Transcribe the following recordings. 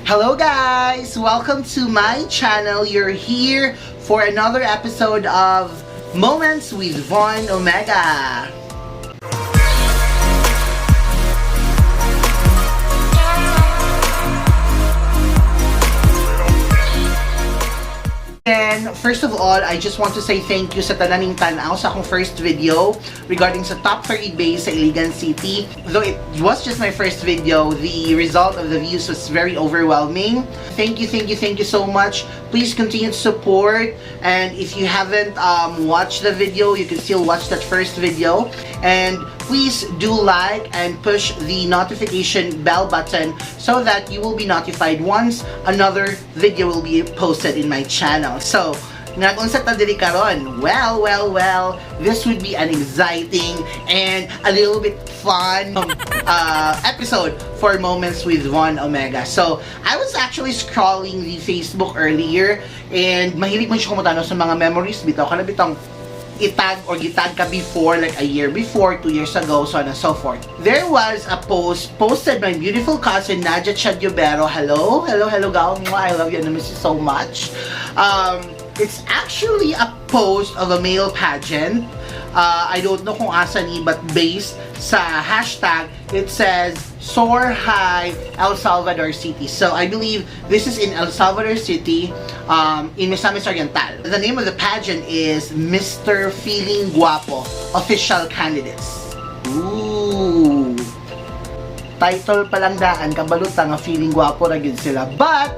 Hello guys! Welcome to my channel. You're here for another episode of Moments with Von Omega. And first of all, I just want to say thank you sa tananing tanaw sa akong first video regarding sa top 30 base sa Iligan City. Though it was just my first video, the result of the views was very overwhelming. Thank you so much. Please continue to support, and if you haven't watched the video, you can still watch that first video. And please do like and push the notification bell button so that you will be notified once another video will be posted in my channel. So, nga kung sa tadiri karon, well, this would be an exciting and a little bit fun episode for Moments with Von Omega. So, I was actually scrolling the Facebook earlier, and mahilig man siya kumutano sa mga memories. Bitaw ka na bitang itag or gitag ka before, like a year before, 2 years ago, so on and so forth. There was a post posted by my beautiful cousin Nadia Chadiobero. Hello, gaong mo. I love you and I miss you so much. It's actually a post of a male pageant. I don't know kung asa ni, but based sa hashtag, it says Soar High El Salvador City. So I believe this is in El Salvador City, in Misamis Oriental. The name of the pageant is Mr. Feeling Guapo Official Candidates. Ooh. Title pa lang daan, kabaluta nga feeling guwapo ra gyud sila. But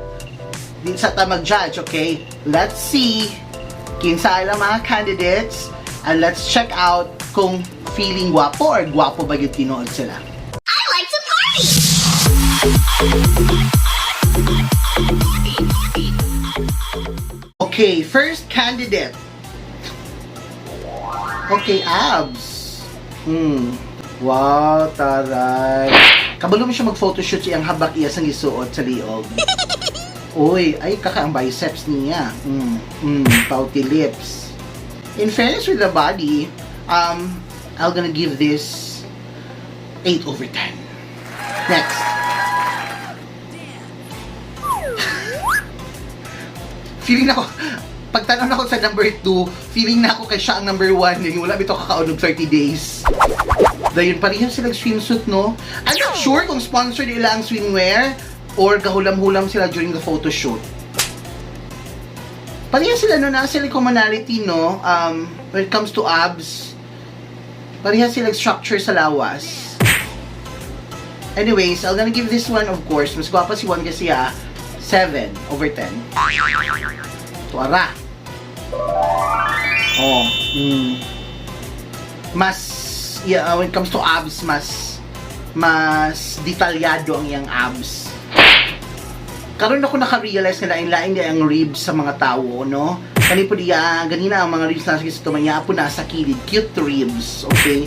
di sa ta mag-judge, okay? Let's see kinsa ang mga candidates, and let's check out kung feeling guwapo or guwapo ba gyud tinuod sila. I like to party! Okay, first candidate. Okay, abs. Wow, taray. Kabalo mo siya mag-photoshoot siyang habak iya sang gisuot sa liog. Uy, ay kaka ang biceps niya. Pouty lips. In fairness with the body, I'm gonna give this 8 over 10. Next. Feeling na ako, pagtanong na ako sa number 2, feeling na ako kay siya ang number 1. Wala bito kakaunog 30 days. Dahil pareho silang swimsuit, no? I'm not sure kung sponsored nila ang swimwear or kahulam-hulam sila during the photo shoot. Pareho sila, no? Nasa sila commonality, no? When it comes to abs, pareho silang structure sa lawas. Anyways, I'm gonna give this one, of course, mas gwapa si Juan kasi 7 over 10. Tuara. Oh, mas, yeah, when it comes to abs, mas detalyado ang iyang abs. Karon ako naka-realize na lain-lain ang ribs sa mga tao, no? Kani po diya, ganina ang mga ribs na sa tumanya po nasa kilid. Cute ribs, okay?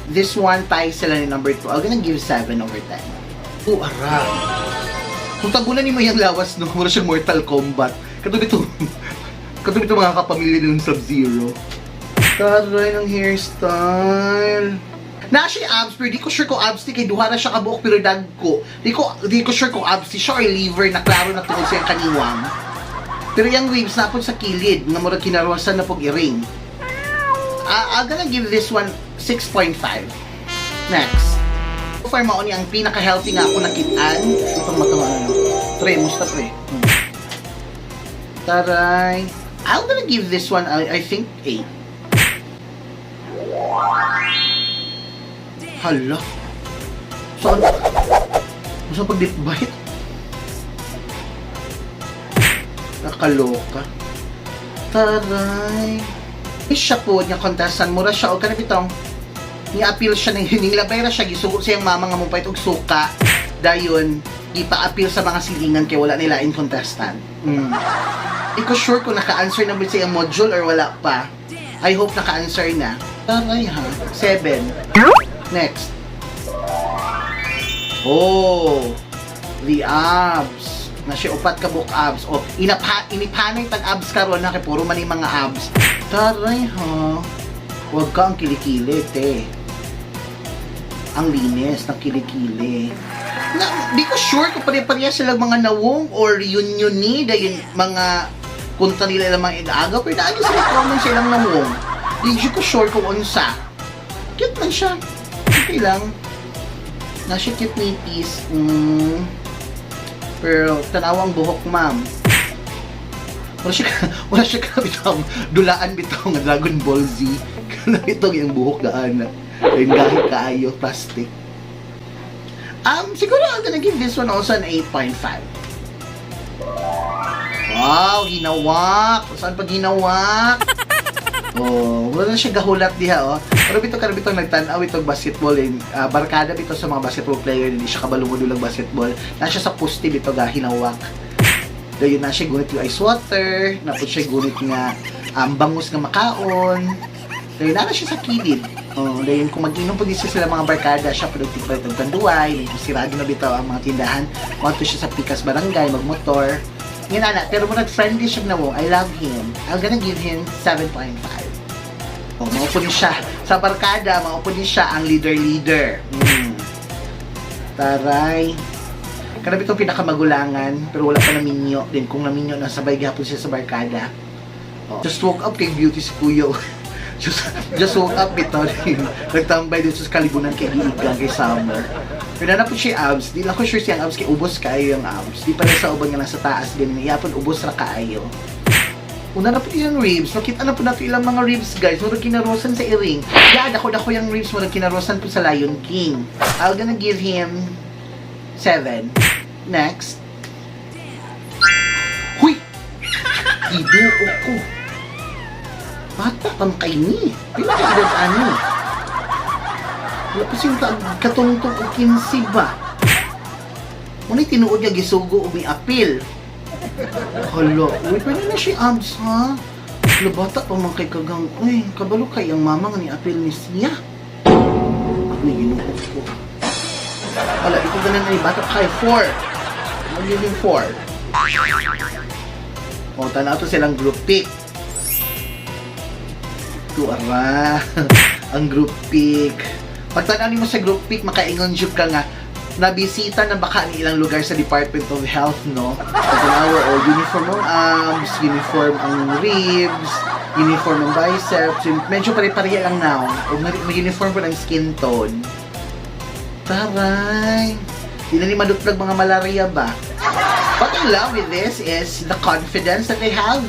This one, tayo sila ni number 2. I'm gonna give 7 over 10. Oh, ara. Kung tagunan ni mo yung lawas, no? Wala siyang Mortal Kombat. Katulad ito mga kapamilya ng Sub-Zero. Taray ng hairstyle. Na siya abs, pero di ko sure kung abs ni kay duha na siya kabuok pero dag ko. Di ko sure kung abs ni siya or liver na klaro na tungkol sa kaniwang. Pero yung waves na po sa kilid, na murag kinarwasan na pong i-ring. I'm gonna give this one 6.5. Next. So far, mauni ang pinaka-healthy nga ako nakitaan. Itong matawa, pre, musta pre? Taray. I'm gonna give this one, I think, 8. Hala. Saan? Saan pag-dip bite? Nakaloka. Taray. Siya po, niya contestant mura siya. O kanang bitong, ni-appeal siya ng hinilabay na siya. Gisuko siyang mama nga mong pait og suka. Dayon, ipa-appeal sa mga silingan kaya wala nila in contestant. Hindi ko sure kung naka-answer na ba siya module or wala pa. I hope naka-answer na. Taray ha. 7. Next. Oh, the abs. Na siya upat ka book abs. O, inipanay tag abs karon na kay puro man yung mga abs. Taray ha. Huwag kang kilikili, te. ang linis ng kilikili. Di ko sure kung pare-pareha silang mga nawong or reunion ni dahil mga kunta nila ilang mga inaagaw, pero naagin sila comment silang nawong. Di ko sure kung unsa. Cute man siya. Okay lang. Nasa cute nipis. Pero tanawang buhok, ma'am. Wala siya kabitang dulaan bitong Dragon Ball Z. Kana bitong yung buhok gaan. Yung gahit kaayo, plastic. Siguro I'm gonna give this one also an 8.5. Wow, ginawak. Saan pa ginawak? Oh, wala na siya gahulat diha, oh. Pero bito nagtanaw itong basketball barkada bito sa mga basketball player, hindi siya kabalumudulang basketball. Na siya sa poste bito ga hinawak. Dayon na siya gunit yung ice water, napod siya gunit nga bangus nga makaon. Dayon na siya sa kilid. Oh, dayon kung mag-inom po din sila mga barkada, siya produktibo itong tanduay, may sirado na bitaw ang mga tindahan. Wanto siya sa Pikas Barangay, magmotor. Yan na, pero mo nag-friendly siya na mo, I love him. I'm gonna give him 7.5. Oh, maupo din siya. Sa barkada, maupo din siya ang leader. Taray. Kanap itong pinakamagulangan, pero wala pa naminyo. Then kung naminyo, nasabay gapon siya sa barkada. Oh. Just woke up kay beauty si Kuyo. just woke up ito. Nagtambay dito sa kalibunan kay Giigang, kay Summer. Pero na po siya abs. Di lang ko sure siyang abs kay ubos kaayo yung abs. Di pa rin sa ubang nga nasa taas. Ganun. Iyapon ubos na kaayo. Una na po yung ribs. Nakita na po natin ilang mga ribs, guys. Murag kinarosan sa iring. Yeah, dako yung ribs. Murag kinarosan po sa Lion King. I'm gonna give him 7. Next. Huy! Giduo ko. Bata kang kay ni. Pinakagod ani. Wala pa siyang katungtong o 15 ba? Muna'y tinuod niya gisugo o may apil. Hala, uy, pwede na siya abs, ha? Wala bata pa man kay kagang, uy, kabalo kay ang mama nga ni apil ni siya. Ano yun ko? Wala, ito ganun na bata pa kay 4. Magiging 4. O, tanaw to silang group pick. Ito, ara. Ang group pick. Pagtanaw mo sa group pick, makaingon jud ka nga, nabisita na baka ni ilang lugar sa Department of Health, no? Pagtanaw, o uniform ang arms, uniform ang ribs, uniform ang biceps, medyo pare-pareha lang now. O may uniform po ng skin tone. Taray! Di na ni madutlag mga malaria ba? What I love with this is the confidence that they have.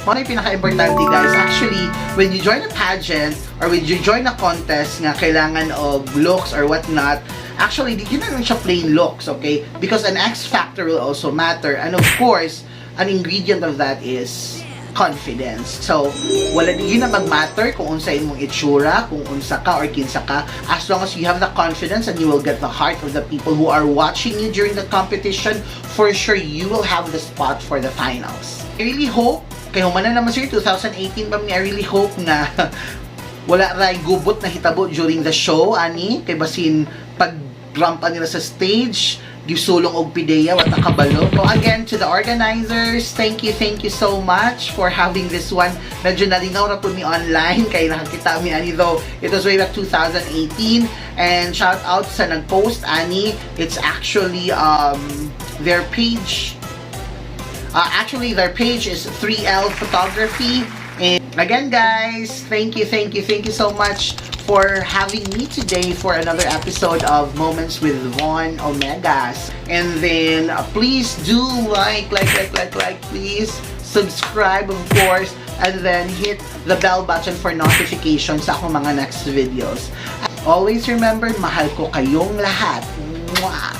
Ano yung pinaka-importante, guys? Actually, when you join a pageant or when you join a contest nga kailangan of looks or whatnot, actually, di yun na lang siya plain looks, okay? Because an X factor will also matter. And of course, an ingredient of that is confidence. So, wala di yun na mag-matter kung unsa imong itsura, kung unsa ka or kinsa ka, as long as you have the confidence and you will get the heart of the people who are watching you during the competition, for sure you will have the spot for the finals. I really hope, kaya humana naman sir, 2018 pa I really hope nga wala ray gubot na hitabo during the show, ani, kay basin pag-rampa nila sa stage, gisulong og pideya wat nakabalo. So again, to the organizers, thank you so much for having this one. Medyo nalingaw na po mi online kay nakakita mi ani, though it was way back 2018. And shout out sa nag-post ani, it's actually their page. Actually their page is 3L Photography. And again guys, thank you so much for having me today for another episode of Moments with Von Omegas. And then please do like, please subscribe of course, and then hit the bell button for notifications sa akong mga next videos. Always remember, mahal ko kayong lahat. Mwah!